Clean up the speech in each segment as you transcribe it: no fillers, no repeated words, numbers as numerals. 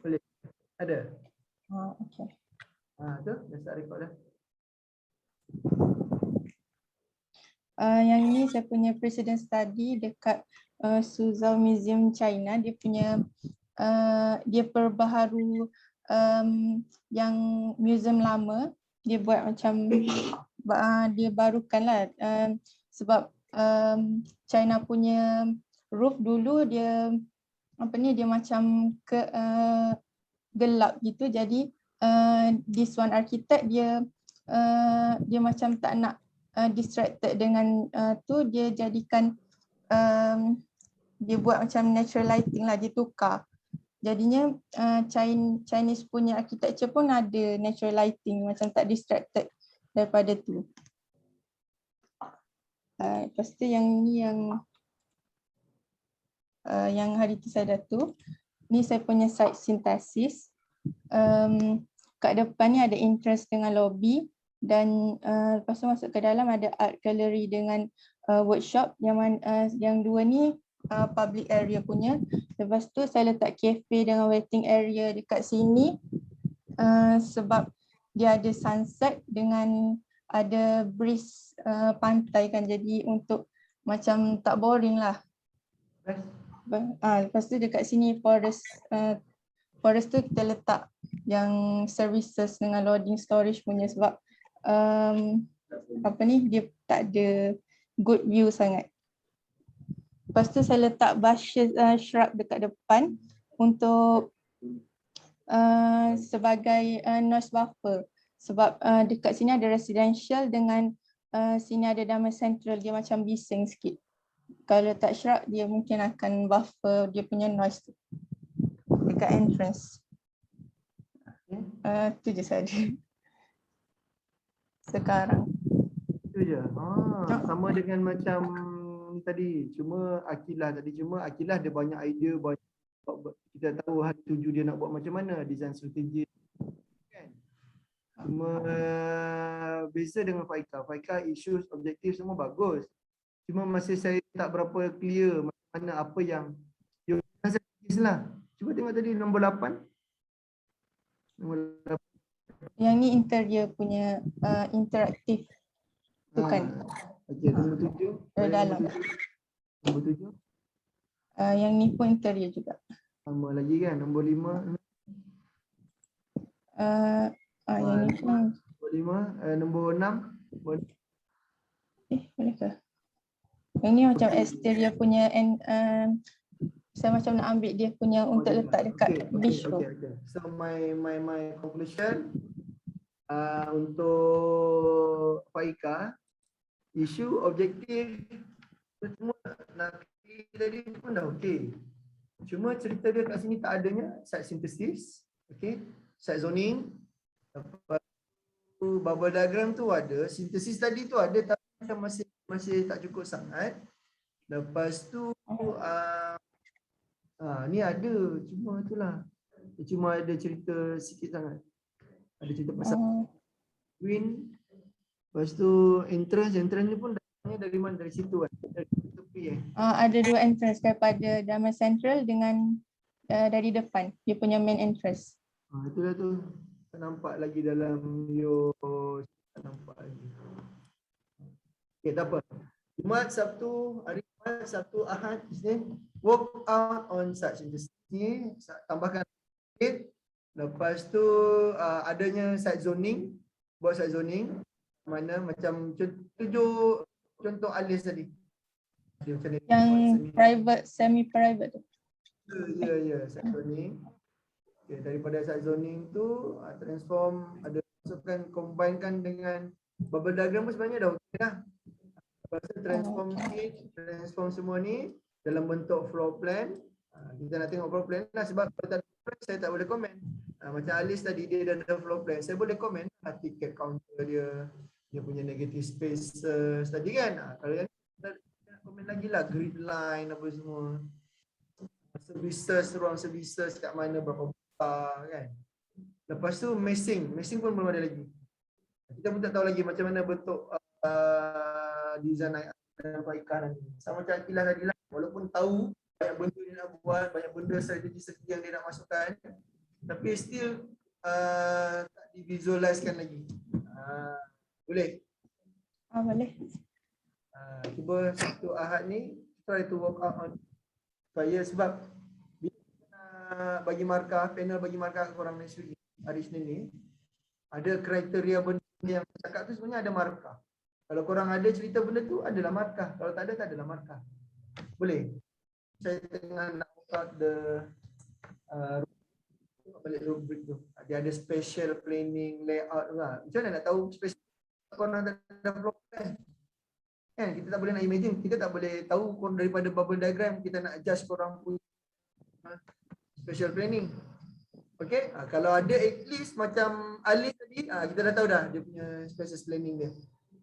Boleh? Ada? Okay. Tu dah start record dah. Yang ni saya punya present study dekat Suzhou Museum China. Dia punya dia perbaharu yang museum lama. Dia buat macam dia barukan lah sebab China punya roof dulu dia dia macam gelap gitu. Jadi this one architect dia macam tak nak distracted dengan tu, dia jadikan dia buat macam natural lighting lah, dia tukar. Jadinya Chinese punya architecture pun ada natural lighting, macam tak distracted daripada tu. Lepas tu yang ni yang hari tu saya dah tu. Ni saya punya site synthesis. Kat depan ni ada entrance dengan lobby, dan lepas tu masuk ke dalam ada art gallery dengan workshop. Yang dua ni public area punya. Lepas tu saya letak cafe dengan waiting area dekat sini sebab dia ada sunset dengan ada breeze pantai kan, jadi untuk macam tak boring lah. Lepas tu dekat sini forest tu kita letak yang services dengan loading storage punya, sebab dia tak ada good view sangat. Lepas tu saya letak bushes shrub dekat depan untuk sebagai noise buffer, sebab dekat sini ada residential dengan sini ada Damai Central, dia macam bising sikit. Kalau letak shrub dia mungkin akan buffer dia punya noise tu dekat entrance. Tu je saja sekarang. Itu je. Sama dengan macam tadi, cuma Akilah dia banyak idea, kita tahu hari tuju dia nak buat macam mana, design strategi kan. Cuma beza dengan Faika issues, objektif semua bagus. Cuma masih saya tak berapa clear macam mana apa yang lah. Cuba tengok tadi nombor 8. Yang ni interior punya interaktif tu kan. Okey, nombor 7. Dalam. Nombor 7. Yang ni pun interior juga. Sama lagi kan, nombor 5. Yang ni pun. Nombor 5, nombor 6. Boleh ke? Yang ni macam exterior punya saya macam nak ambil dia punya untuk letak dekat bistro. Okay. So my conclusion untuk Faika, isu objektif semua nak tadi pun dah okey. Cuma cerita dia kat sini tak adanya site synthesis, okey, site zoning, lepas tu bubble diagram tu ada, sintesis tadi tu ada tapi macam masih tak cukup sangat. Lepas tu ni ada, cuma itulah. Cuma ada cerita sikit sangat. Ada cerita pasal Queen. Lepas tu entrance ni pun datangnya dari mana? Dari situ kan? Dari tepi ada dua entrance, daripada Damai Central dengan dari depan. Dia punya main entrance. Itulah tu. Tak nampak lagi dalam tak nampak lagi. Okay, tak apa. Jumaat, Sabtu, hari Jumaat, Sabtu, Ahad, Isnin, work out on such intensity, tambahkan sedikit. Lepas tu adanya site zoning, buat site zoning, mana macam tunjuk contoh Alis tadi. Yang private, semi-private tu. Ya, site zoning. Okay, daripada site zoning tu, transform, ada masukkan, combinekan dengan bubble diagram pun sebenarnya dah okey dah. Lepas tu transform semua ni dalam bentuk floor plan. Kita nak tengok floor plan lah, sebab kalau tak ada floor plan saya tak boleh komen. Macam Alis tadi dia dah ada floor plan, saya boleh komen tiket counter dia punya negative space tadi kan. Kalau yang nak komen lagi lah grid line apa semua. Services, ruang services kat mana, berapa besar kan. Lepas tu meshing pun belum ada lagi. Kita pun tak tahu lagi macam mana bentuk design dan Faika nanti. Sama macam Akilah tadi lah, walaupun tahu banyak benda dia nak buat, banyak benda strategi yang dia nak masukkan, tapi still tak divisualisekan lagi. Boleh? Boleh. Cuba Sabtu Ahad ni try to work out on saya sebab bila bagi markah, panel bagi markah korang next week hari Isnin ni, ada kriteria benda yang cakap tu sebenarnya ada markah. Kalau korang ada cerita benda tu adalah markah, kalau tak ada tak adalah markah. Boleh? Saya tengah nak work out the balik rubrik tu. Dia ada special planning layout lah. Macam mana nak tahu special korang tak ada flow plan? Kan kita tak boleh nak imagine, kita tak boleh tahu daripada bubble diagram kita nak adjust korang punya special planning. Okay, kalau ada at least macam Alif tadi, kita dah tahu dah dia punya special planning dia.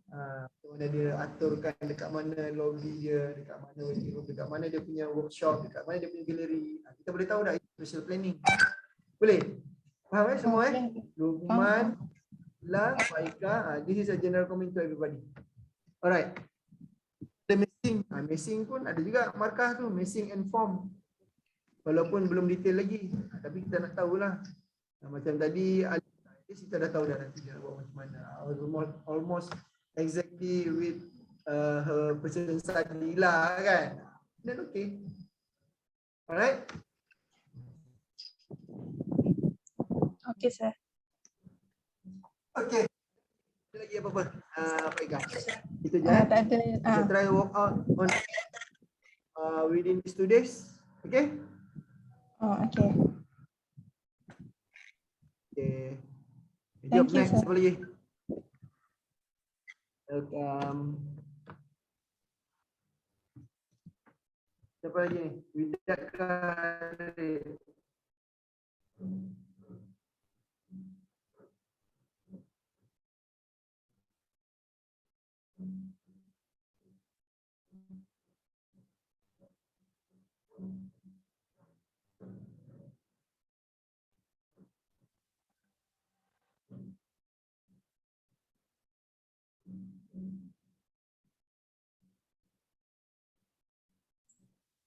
Macam mana dia aturkan dekat mana lobby dia, dekat mana waiting room, dekat mana dia punya workshop, dekat mana dia punya galeri. Kita boleh tahu dah itu special planning. Boleh? Faham semua Lukman, Lang, Faika, this is a general comment to everybody. Alright. Ada missing. Missing pun ada juga markah tu, missing and form. Walaupun belum detail lagi, tapi kita nak tahulah. Macam tadi kita dah tahu dah nanti dia nak buat macam mana. Almost exactly with her person study lah kan. Then okay. Alright. Okay, sir. Okay. Ada lagi apa-apa? Pak Ika. Itu je. Tak ada. Kita try work out on within these 2 days. Okay? Okay. Okay. Thank you, Next, sir. siapa lagi? Welcome. Siapa lagi ni? Widat Karir.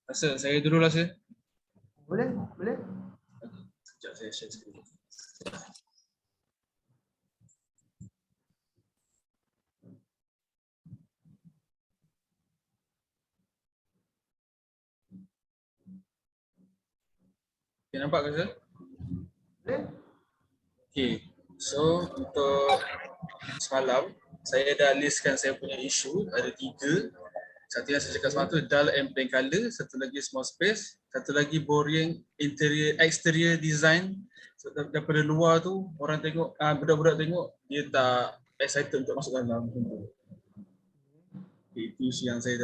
Rasa saya dulu lah saya. Boleh? Boleh? Sekejap saya share screen. Okay, nampak ke saya? Boleh? Okay, so untuk semalam saya dah listkan saya punya isu, ada 3. Satu yang saya cakap semalam tu dull and plain colour, satu lagi small space, satu lagi boring interior exterior design. So daripada luar tu orang tengok, budak-budak tengok dia tak excited untuk masuk dalam. Okay, itu isu yang saya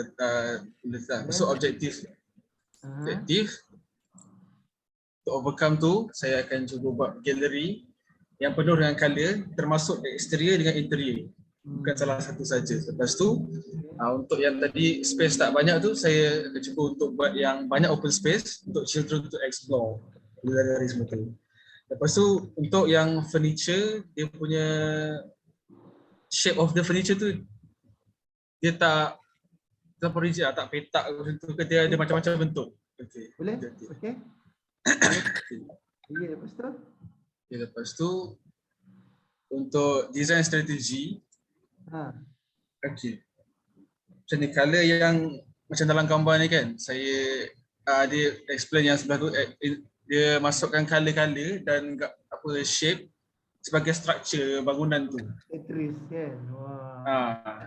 letak. So objektif. To overcome tu, saya akan cuba buat gallery yang penuh dengan colour, termasuk exterior dengan interior. Bukan salah satu saja. Lepas tu, untuk yang tadi space tak banyak tu, saya akan cuba untuk buat yang banyak open space untuk children to explore gallery semua tu. Lepas tu, untuk yang furniture, dia punya shape of the furniture tu, dia tak rigid, tak petak macam tu, dia ada macam-macam bentuk. Okay. Boleh? Okay. Lepas tu? Okay, lepas tu, untuk design strategi, okay. Macam ni, colour yang macam dalam gambar ni kan, saya dia explain yang sebelah tu, dia masukkan colour-colour dan apa shape sebagai structure bangunan tu. Tetris kan. Wah.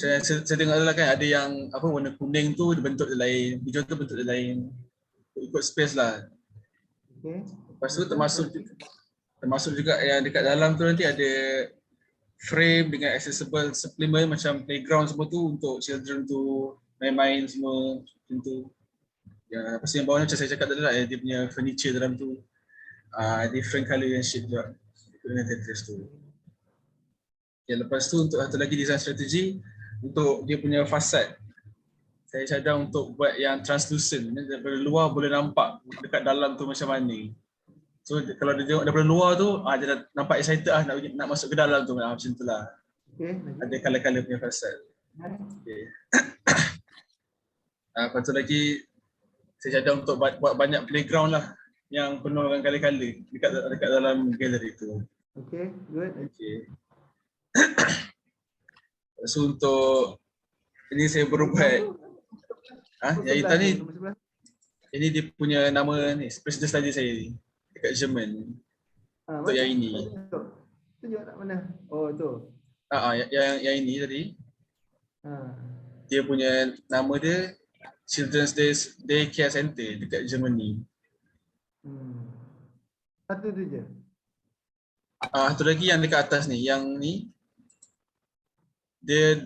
Saya tengok adalah kan ada yang apa warna kuning tu bentuk dia lain, hijau tu bentuk dia lain. Ikut space lah. Okay. Lepas tu termasuk juga yang dekat dalam tu nanti ada frame dengan accessible supplement macam playground semua tu untuk children tu main-main semua macam tu. Ya, lepas tu yang bawah ni macam saya cakap tadi lah, dia punya furniture dalam tu different colour and shape juga dengan Tetris tu. Ya, lepas tu untuk satu lagi design strategi untuk dia punya fasad. Saya cadang untuk buat yang translucent, daripada luar boleh nampak dekat dalam tu macam mana. So kalau dia tengok daripada luar tu, dia dah nampak excited nak masuk ke dalam tu, macam tu lah. Okay. Ada colour-colour punya fasad. Okay. Lepas tu lagi saya cadang untuk buat banyak playground lah. yang penuh dengan kala-kala dekat dalam galeri tu. Okay, good. Okay. So untuk ini saya berubah. Yang hitam ni, Nombor sebelah. ini dia punya nama ni, president study saya ni dekat Jerman. Untuk yang ini. Tunjuk tak mana? Oh tu. Yang ini tadi. Ha. Dia punya nama dia Children's Day Care Center dekat Germany. Satu tu je. Satu lagi yang dekat atas ni, yang ni dia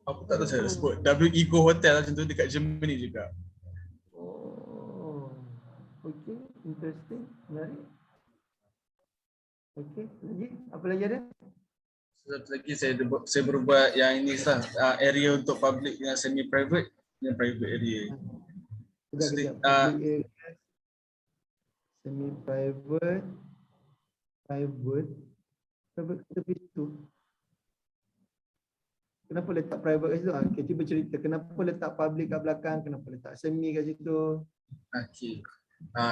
apa tak tahu saya sebut, W Ego Hotel macam tu dekat Germany juga. Oh. Okay, interesting. Menarik. Okay, lagi? Apa lagi ada? Satu lagi saya berbuat yang ini lah, area untuk public yang semi private, yang private area. Kejap. Public area. Semi private. Private tepi situ. Kenapa letak private kat situ? Okay, cuba cerita kenapa letak public kat belakang, kenapa letak semi kat situ. Okay.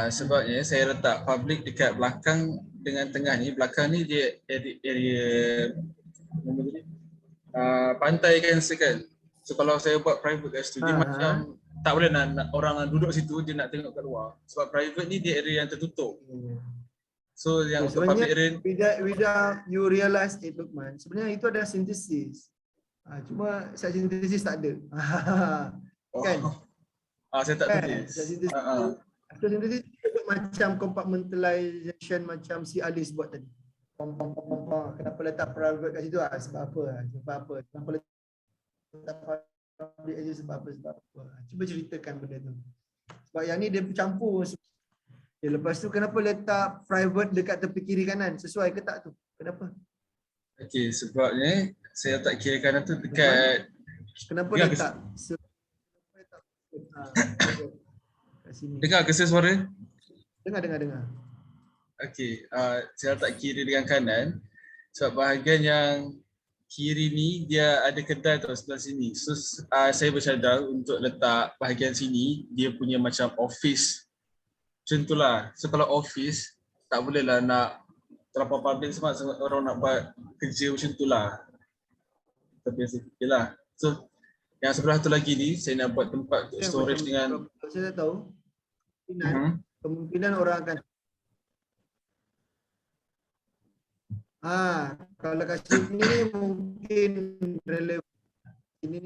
Sebabnya saya letak public dekat belakang dengan tengah ni. Belakang ni dia area pantai kan. So kalau saya buat private kat situ, dia macam tak boleh nak orang duduk situ, dia nak tengok kat luar. Sebab private ni dia area yang tertutup. So yang untuk public area, without you realize it, Lukman, sebenarnya itu ada sintesis. Cuma set sintesis tak ada. Kan? Saya tak tulis. Set sintesis macam compartmentalization macam si Alice buat tadi. Kenapa letak private kat situ? Sebab apa? Kenapa letak public aja sebab apa? Cuba ceritakan benda tu. Sebab yang ni dia bercampur. Lepas tu kenapa letak private dekat tepi kiri kanan? Sesuai ke tak tu? Kenapa? Okey, sebabnya saya letak kiri kanan tu dekat. Kenapa letak? Kat sini. Dengar ke suara? Dengar. Okey, saya letak kiri dengan kanan sebab bahagian yang kiri ni dia ada kedai tau sebelah sini. So saya bercadang untuk letak bahagian sini dia punya macam office. Macam tu lah. So kalau office tak boleh lah nak terlampau public sebab orang nak buat kerja macam tu lah. Tapi sikit lah. So yang sebelah tu lagi ni saya nak buat tempat untuk storage dengan. Saya tak tahu. Kemungkinan orang akan kalau kat sini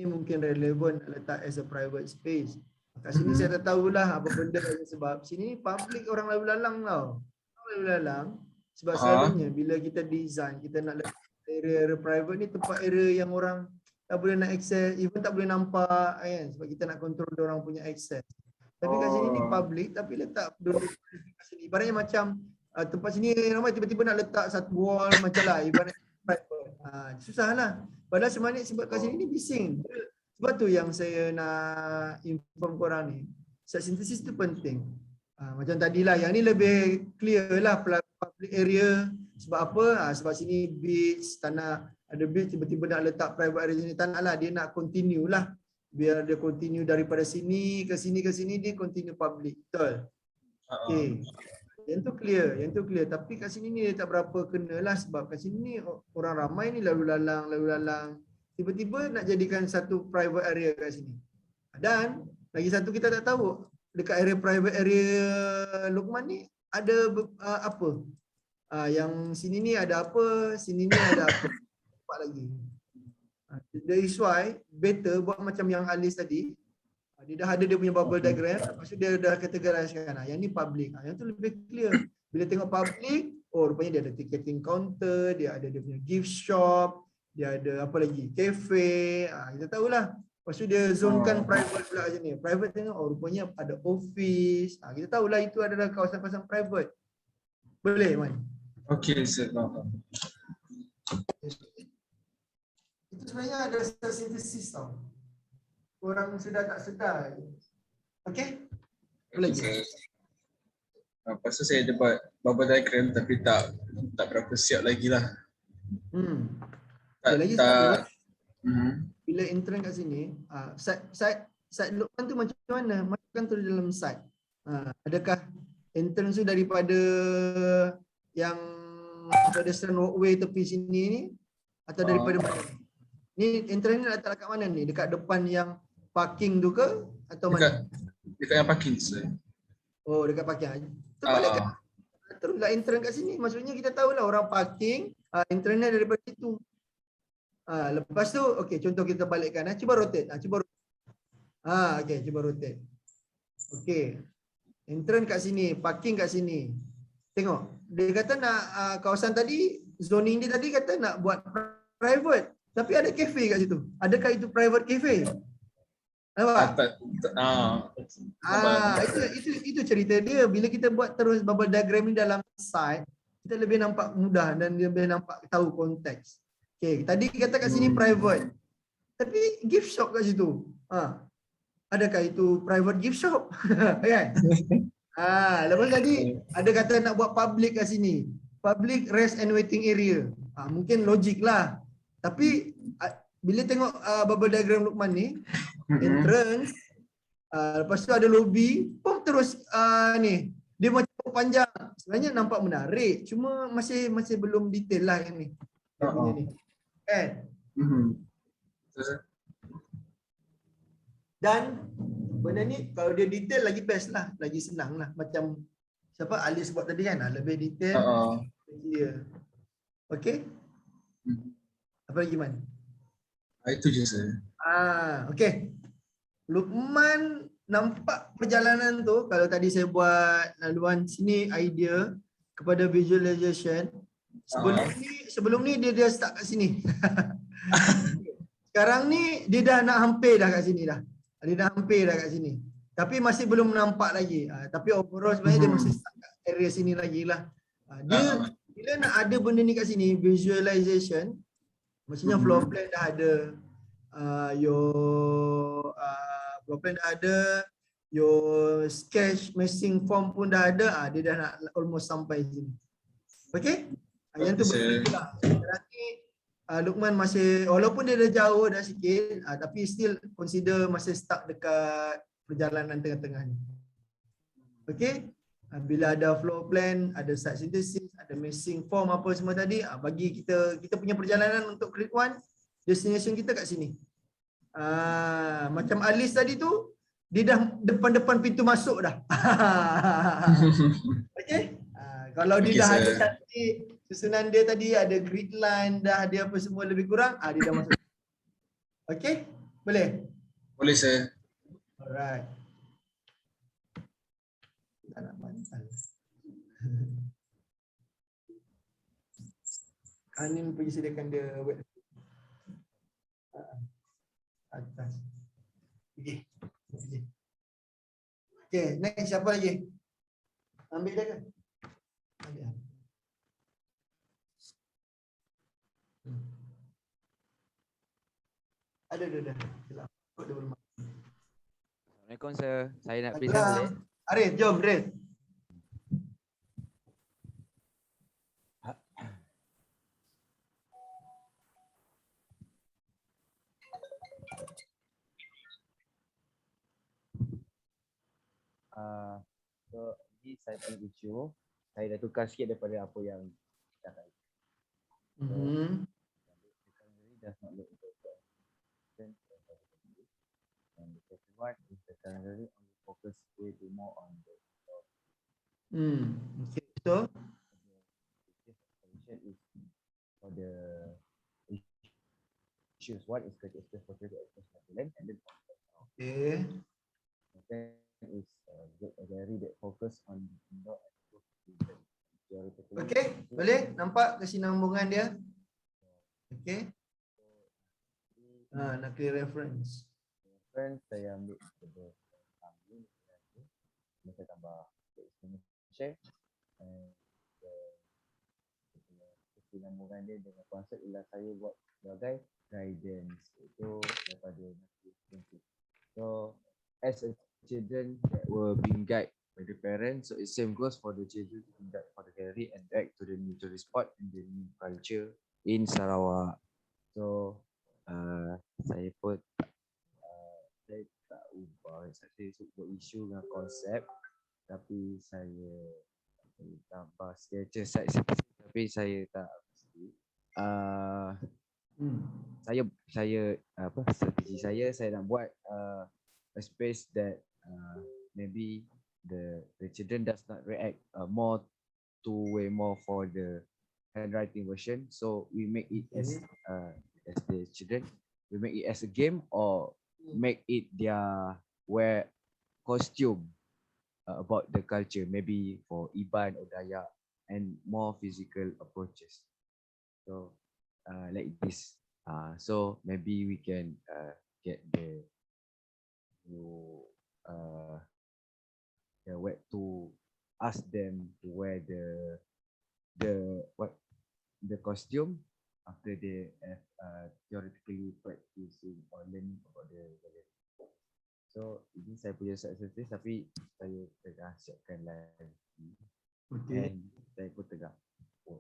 mungkin relevan letak as a private space. Kat sini saya tak tahulah apa benda sebab sini public orang lalu lalang tau. Lalu lalang sebab selalunya bila kita design kita nak letak area private ni tempat area yang orang tak boleh nak access, even tak boleh nampak kan sebab kita nak control dia orang punya access. Tapi kat sini ni public tapi letak dulu kat sini. Ibaratnya macam tempat sini ramai tiba-tiba nak letak satu wall macam lah ibarat private. Susahlah. Padahal sebenarnya sebab kat sini ni bising. Sebab tu yang saya nak inform korang ni. Set sintesis tu penting. Macam tadilah yang ni lebih clear lah public area. Sebab apa? Sebab sini beach, tak nak ada beach tiba-tiba nak letak private area sini. Tak nak lah, dia nak continue lah. Biar dia continue daripada sini ke sini dia continue public. Betul? Okay. Yang tu clear. Tapi kat sini ni dia tak berapa kena lah sebab kat sini ni orang ramai ni lalu lalang. Tiba-tiba nak jadikan satu private area kat sini. Dan lagi satu kita tak tahu dekat area private area Lukman ni ada apa. Yang sini ni ada apa, sini ni ada apa. Nampak lagi. That is why better buat macam yang Alice tadi. Dia dah ada dia punya bubble diagram, lepas tu dia dah categorizekan. Yang ni public. Yang tu lebih clear. Bila tengok public, rupanya dia ada ticketing counter, dia ada dia punya gift shop, dia ada apa lagi? Cafe. Kita tahulah. Lepas tu dia zonekan private pula macam ni. Private tengok, rupanya ada office. Kita tahulah itu adalah kawasan-kawasan private. Boleh, Man? Okey, saya faham. Itu sebenarnya ada sintesis tau. Orang sedar tak sedar. Okey? Boleh je. Lepas tu saya ada buat bubble diagram tapi tak berapa siap lagi lah. Bila intern kat sini, site Lukman tu macam mana? Macam tu dalam site. Adakah entrance tu daripada yang pedestrian walkway tepi sini ni atau daripada mana? Ni entrance ni letak kat mana ni? Dekat depan yang parking tu ke atau mana? Dekat yang parking sir. Oh, dekat parking. Terbalik kan? Teruslah entrance kat sini. Maksudnya kita tahulah orang parking, entrance ni daripada situ. Lepas tu, okey, contoh kita balikkan. Cuba rotate. Okey, cuba rotate. Okey. Entrance kat sini, parking kat sini. Tengok. Dia kata nak kawasan tadi, zoning dia tadi kata nak buat private. Tapi ada cafe kat situ. Adakah itu private cafe? Nampak? Itu cerita dia. Bila kita buat terus bubble diagram ni dalam site, kita lebih nampak mudah dan lebih nampak tahu konteks. Okay, tadi kata kat sini private. Tapi gift shop kat situ. Adakah itu private gift shop? Kan? Lepas tadi ada kata nak buat public kat sini. Public rest and waiting area. Mungkin logik lah. Tapi bila tengok bubble diagram Luqman ni, entrance, lepas tu ada lobby, pun terus ni. Dia macam panjang. Sebenarnya nampak menarik. Cuma masih belum detail lah yang ni. Yang punya ni. Kan? Dan benda ni kalau dia detail lagi best lah, lagi senang lah. Macam siapa Ali sebut tadi kan, lebih detail. Dia. Okey? Apa lagi Man? Itu je sir. Okey. Luqman nampak perjalanan tu, kalau tadi saya buat laluan sini idea kepada visualization. Sebelum ni dia start kat sini. Sekarang ni dia dah nak hampir dah kat sini dah. Dia dah hampir dah kat sini. Tapi masih belum nampak lagi. Tapi overall sebenarnya dia masih start kat area sini lagi lah. Dia bila nak ada benda ni kat sini, visualization, maksudnya floor plan dah ada. Floor plan dah ada. Your sketch missing form pun dah ada. Dia dah nak almost sampai sini. Okay? Yang tu betul lah. Sekarang ni Luqman masih, walaupun dia dah jauh dah sikit, tapi still consider masih stuck dekat perjalanan tengah-tengah ni. Okay? Bila ada floor plan, ada site synthesis, ada missing form apa semua tadi, bagi kita punya perjalanan untuk grade 1, destination kita kat sini. Macam Alis tadi tu, dia dah depan-depan pintu masuk dah. Okay? Kalau dia dah ada cantik, susunan dia tadi ada grid line, dah ada apa semua lebih kurang, dia dah masuk. Okay? Boleh? Boleh sir. Alright. Tak nak bantal. Anin pergi sediakan dia web. Atas. Okay. Okay, next siapa lagi? Ambil dah ke? Ambil. Ada. Kod dia belum. Assalamualaikum sir. Saya nak present boleh? Arif, jom Arif. So ini saya punya issue. Saya dah tukar sikit daripada apa yang dah tadi. Does not look good. And the second one is the currently only focus way too more on the Okay, so solution is for the issues. One is create space for the access to land, and then okay. then is very that focus on indoor and theoretical. Okay, boleh nampak kesinambungan dia. Okay. Nak clear reference. Reference saya ambil daripada saya tambah share and kesinambungan dia dengan konsep ialah saya buat sebagai guidance itu daripada so as a children that were being guided by the parents, so it same goes for the children being guided for the carry and back to the new tourist spot and the new culture in Sarawak. So saya pun saya tak ubah, saya buat isu dengan konsep tapi saya tambah sketcher side spesifik, tapi saya tak pasti. Saya apa strategi saya nak buat a space that maybe the children does not react more way more for the handwriting version, so we make it as the children, we make it as a game or make it their wear costume about the culture, maybe for Iban or Dayak, and more physical approaches. So like this. So maybe we can get the web to ask them to wear the costume after they have theoretically practicing or learning about the gallery. So ini saya punya suggestion, tapi saya tengah siapkan lagi. Okay. And saya pun tengah saya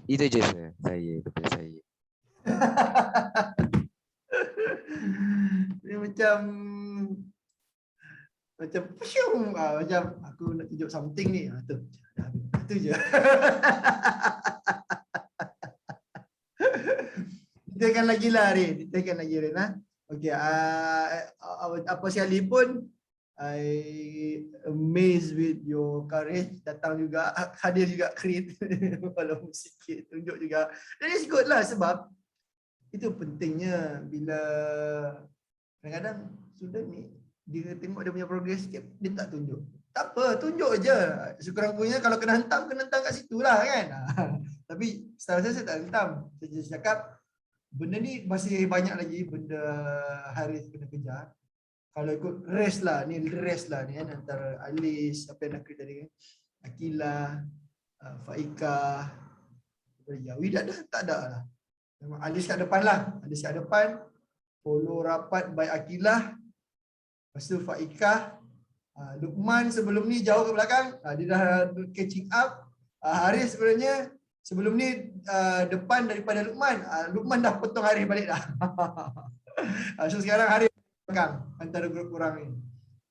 itu je saya daripada saya. Dia macam pusyung, macam aku nak tunjuk something ni. Tu dah habis. Itu je. Kita akan lagi lah Rin. Kita akan lagi Rin. Okay. Apa sekalipun, I amazed with your courage. Datang juga, hadir juga Crit. Walaupun sikit, tunjuk juga. That is good lah, sebab itu pentingnya bila kadang-kadang student ni dia tengok dia punya progress sikit, dia tak tunjuk. Tak apa, tunjuk je. Sekurang-kurangnya kalau kena hentam kat situ lah kan. Tapi setelah saya tak hentam. Saya just cakap, benda ni masih banyak lagi benda Haris kena kejar. Kalau ikut race lah ni kan, antara Alis, apa yang nak kerja tadi kan, Akilah, Faika, Wida dah tak ada lah. Memang Alis kat depan lah. Alis kat depan, follow rapat by Akilah. Lepas tu Faika, Luqman sebelum ni jauh ke belakang, dia dah catching up. Haris sebenarnya sebelum ni depan daripada Luqman. Luqman dah potong Haris balik dah. So sekarang Haris belakang antara grup korang ni.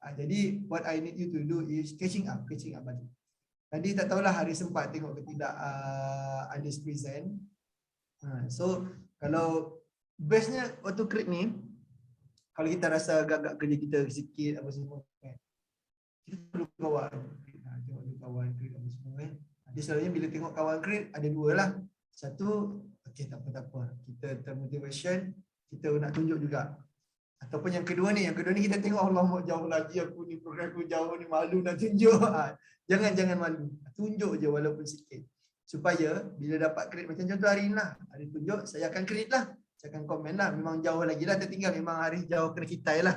Jadi what I need you to do is catching up balik. Tadi tak tahulah Haris sempat tengok ke tidak Alis present. So kalau bestnya autocrit ni, kalau kita rasa agak-agak kerja kita sikit apa semua kan, kita perlu kawan. Tengok dulu kawan crit apa semua kan. Dia selalunya bila tengok kawan crit ada dua lah. Satu, okay tak apa. Kita termotivation, kita nak tunjuk juga. Ataupun yang kedua ni kita tengok Allah jauh lagi aku ni, program aku jauh ni, malu nak tunjuk. Jangan malu. Tunjuk je walaupun sikit. Supaya bila dapat crit macam contoh hari ni lah, hari tunjuk saya akan crit lah. Saya akan komen lah, memang jauh lagi lah tertinggal, memang Haris jauh kena kitai lah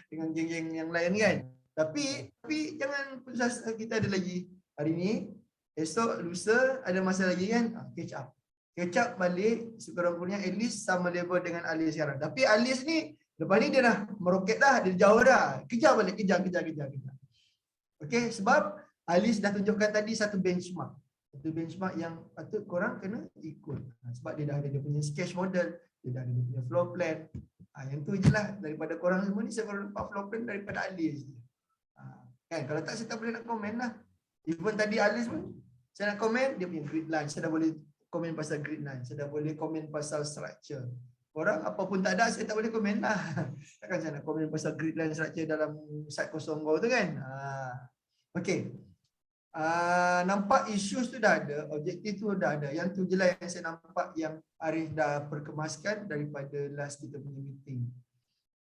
dengan geng-geng yang lain kan. Tapi jangan putus asa, kita ada lagi hari ni, esok, lusa ada masa lagi kan, catch up balik, sekurang-kurangnya at least sama level dengan Alis sekarang. Tapi Alis ni, lepas ni dia dah meroket dah, dia jauh dah, kejar balik, kejar. Okay, sebab Alis dah tunjukkan tadi satu benchmark yang patut korang kena ikut. Sebab dia dah ada dia punya sketch model, dia dah ada dia punya floor plan. Yang tu je lah, daripada korang semua ni saya korang dapat floor plan daripada Alis. Kan, kalau tak saya tak boleh nak komen lah. Even tadi Alis pun, saya nak komen, dia punya grid line, saya dah boleh komen pasal grid line, saya dah boleh komen pasal structure. Korang apapun tak ada, saya tak boleh komen lah. Takkan saya nak komen pasal grid line structure dalam site kosong kau tu kan. Okay. Nampak issues tu dah ada, objektif tu dah ada. Yang tu je lah yang saya nampak yang Arif dah perkemaskan daripada last kita punya meeting.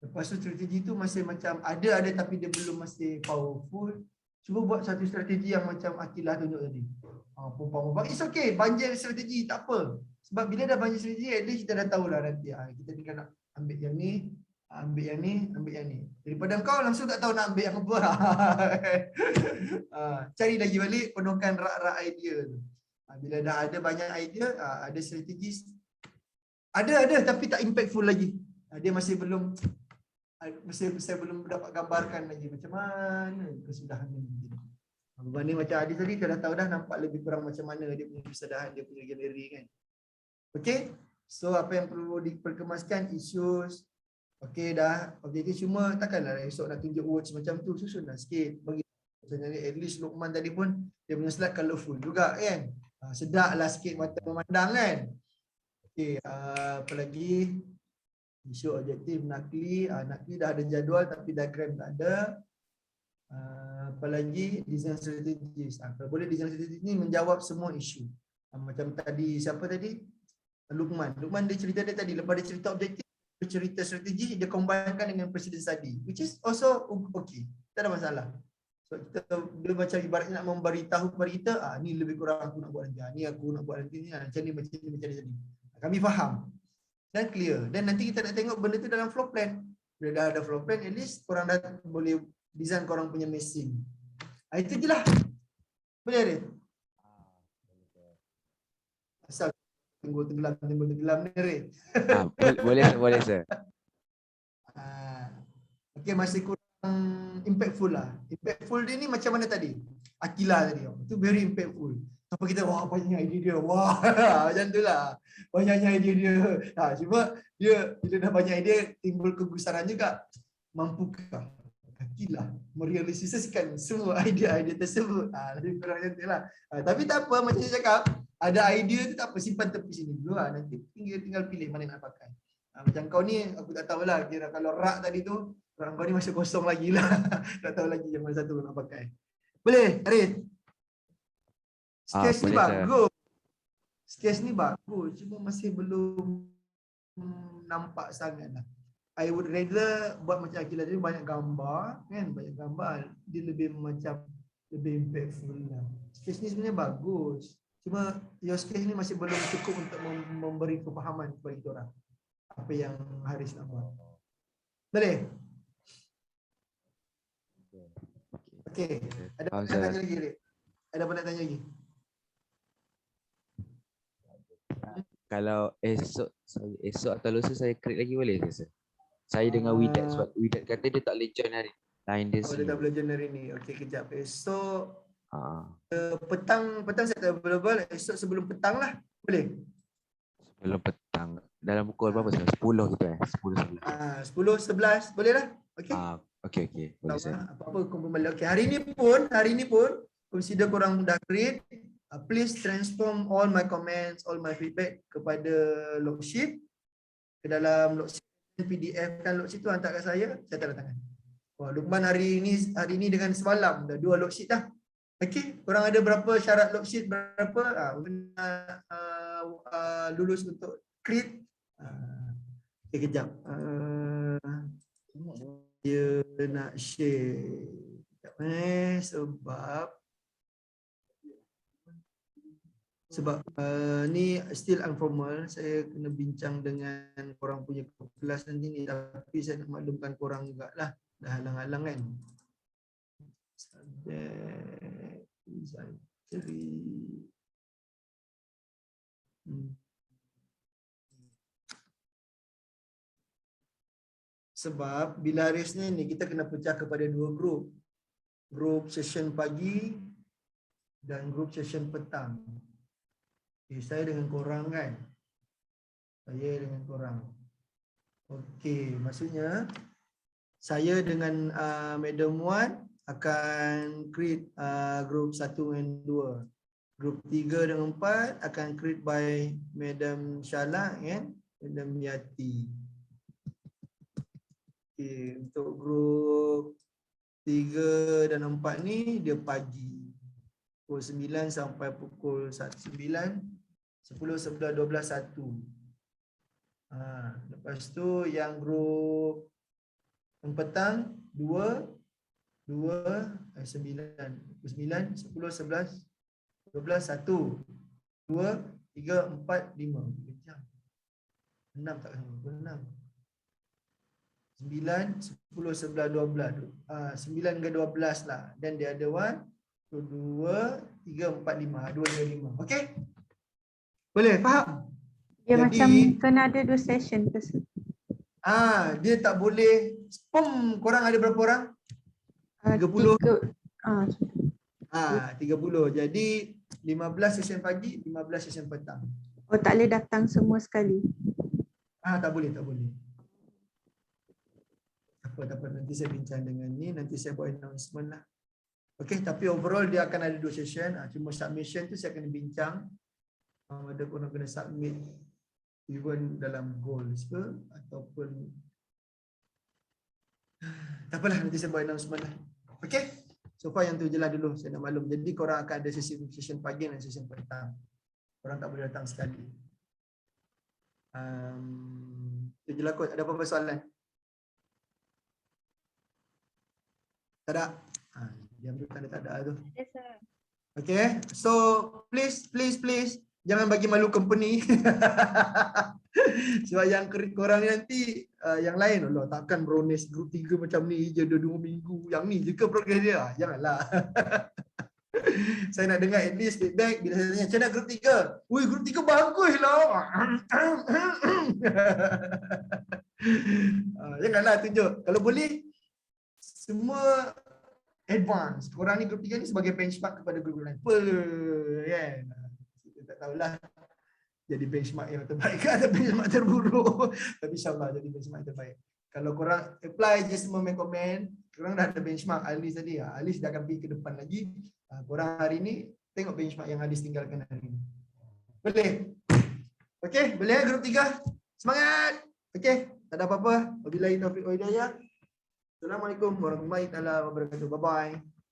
Lepas tu strategi tu masih macam ada tapi dia belum masih powerful. Cuba buat satu strategi yang macam Akilah tunjuk tadi. Pumpang-pumpang, it's okay, banjir strategi, tak apa. Sebab bila dah banjir strategi, at least kita dah tahulah nanti. Kita tinggal nak ambil yang ni, ambil yang ni. Daripada kau langsung tak tahu nak ambil yang apa. Cari lagi balik, penuhkan rak-rak idea tu. Bila dah ada banyak idea, ada strategi. Ada tapi tak impactful lagi. Dia masih belum, saya belum dapat gambarkan lagi macam mana kesudahan ini. Berbanding macam Adis tadi, kita dah tahu dah nampak lebih kurang macam mana dia punya persadahan, dia punya galeri kan. Okay, so apa yang perlu diperkemaskan, issues. Okay dah, objektif cuma takkanlah esok nak tunjuk words macam tu, susunlah sikit. Bagi macam at least Luqman tadi pun dia punya slide colourful juga kan. Sedap lah sikit mata memandang kan. Okay, apa lagi? Isu objektif nakli, nakli dah ada jadual tapi diagram tak ada. Apa lagi? Design strategis. Kalau boleh design strategis ni menjawab semua isu. Macam tadi, siapa tadi? Luqman. Luqman dia cerita dia tadi, lepas dia cerita objektif, dia cerita strategi, dia combine-kan dengan presiden study, which is also okay. Tak ada masalah. So dia macam ibaratnya nak memberitahu kepada kita, ni lebih kurang aku nak buat nanti, ni aku nak buat nanti, macam ni, macam ni, macam ni. Kami faham dan clear. Dan nanti kita nak tengok benda tu dalam floor plan. Bila dah ada floor plan, at least korang dah boleh design korang punya mesin. Itu je lah. Boleh ada? Asal tunggu tenggelam ni, Ray. Boleh sir. Okay, masih kurang impactful lah. Impactful dia ni macam mana tadi? Akila tadi. Itu very impactful. Apa kita, wah banyak idea dia. Wah, macam tu lah. Banyaknya idea dia. Cuma dia bila dah banyak idea, timbul kegusaran juga. Mampukah Akila merealisasikan semua idea-idea tersebut? Lebih kurang macam tu lah. Tapi tak apa, macam saya cakap, ada idea tu tak apa, simpan tepi sini dulu lah. Nanti tinggal pilih mana nak pakai. Macam kau ni, aku tak tahulah. Kira kalau rak tadi tu, rak kau ni masih kosong lagi lah. Tak tahu lagi yang mana satu nak pakai. Boleh, Arif? Sketch ni bagus. Sketch ni bagus. Cuma masih belum nampak sangat lah. I would rather buat macam Akila tadi, banyak gambar kan, banyak gambar. Dia lebih macam lebih impactful lah. Sketch ni sebenarnya bagus. Cuma your sketch ni masih belum cukup untuk memberi kefahaman kepada kita orang apa yang Haris nak buat. Boleh? Okey. Ada apa nak tanya lagi, Rik? Ada apa nak tanya lagi? Kalau esok atau lusa saya create lagi boleh ke sir? Saya dengan Widat, sebab Widat kata dia tak boleh join hari lain dia dia tak boleh join hari ni. Okey, kejap. Esok petang saya tak available. Esok sebelum petang lah. Boleh? Sebelum petang. Dalam pukul berapa sir? 10 gitu 10 11 boleh lah. Okey. Okey. Boleh sir. Apa-apa kumpul balik. Okey, hari ni pun consider korang dah create. Please transform all my comments, all my feedback kepada logsheet. Ke dalam logsheet PDF kan logsheet tu hantar kat saya tanda tangan. Wah, Luqman hari ni dengan semalam dah 2 logsheet dah. Okey, korang ada berapa syarat logsheet berapa? Lulus untuk create. Okey, kejap. Dia nak share. Sebab ni still informal, saya kena bincang dengan korang punya kelas nanti ni, tapi saya nak maklumkan korang jugalah, dah halang-halang kan. Sebab bila hari Isnin ni kita kena pecah kepada 2 grup. Grup session pagi dan grup session petang. Saya dengan korang kan. Saya dengan korang. Okey, maksudnya saya dengan Madam Wan akan create group 1 dan 2. Group 3 dan 4 akan create by Madam Shala and Madam Yati. Okey, untuk group 3 dan 4 ni dia pagi. Pukul 9 sampai pukul 9. 10, 11, 12, 1. Lepas tu yang grup yang petang 2, 9, 10, 11, 12, 1. 2, 3, 4, 5. Kejap. 6 tak sama. 6. 9, 10, 11, 12. 9 ke 12 lah. Dan dia ada 1, 2, 3, 4, 5. 2, 3, 5. Okey? Boleh, faham? Dia Jadi, macam kena ada 2 session ke? dia tak boleh. Korang ada berapa orang? 30. 30. Jadi 15 session pagi, 15 session petang. Oh, tak boleh datang semua sekali. Tak boleh. Tak apa, nanti saya bincang dengan ni, nanti saya buat announcement lah. Okey, tapi overall dia akan ada 2 session. Cuma submission tu saya akan bincang. Ada korang kena submit even dalam goals ke ataupun tak apalah, nanti saya buat announcement lah. Okey. So far yang tu je lah dulu saya nak maklum. Jadi korang akan ada session pagi dan session petang. Korang tak boleh datang sekali. Itu je lah kot. Ada apa-apa soalan? Tak ada? Diam tu tanda tak ada tu. Yes, sir. Okay. So please jangan bagi malu company. Sebab yang korang ni nanti yang lain, Allah takkan Bronis group 3 macam ni je 2 minggu. Yang ni je ke progress dia? Janganlah. Saya nak dengar at least feedback bila saya tanya, macam mana group 3? Ui, group 3 bagus lah. Janganlah tunjuk. Kalau boleh semua advance. Korang ni group 3 ni sebagai benchmark kepada group lain. Kan? Kita tak tahulah jadi benchmark yang terbaik ke atau benchmark terburuk. Tapi insyaAllah jadi benchmark terbaik. Kalau korang apply je semua main komen, korang dah ada benchmark Alice tadi. Alice dah akan pergi ke depan lagi. Korang hari ni tengok benchmark yang Alice tinggalkan hari ni. Boleh? Okey, boleh group 3? Semangat! Okey, tak ada apa-apa. Wabillahi taufiq wal hidayah. Assalamualaikum warahmatullahi wabarakatuh. Bye-bye.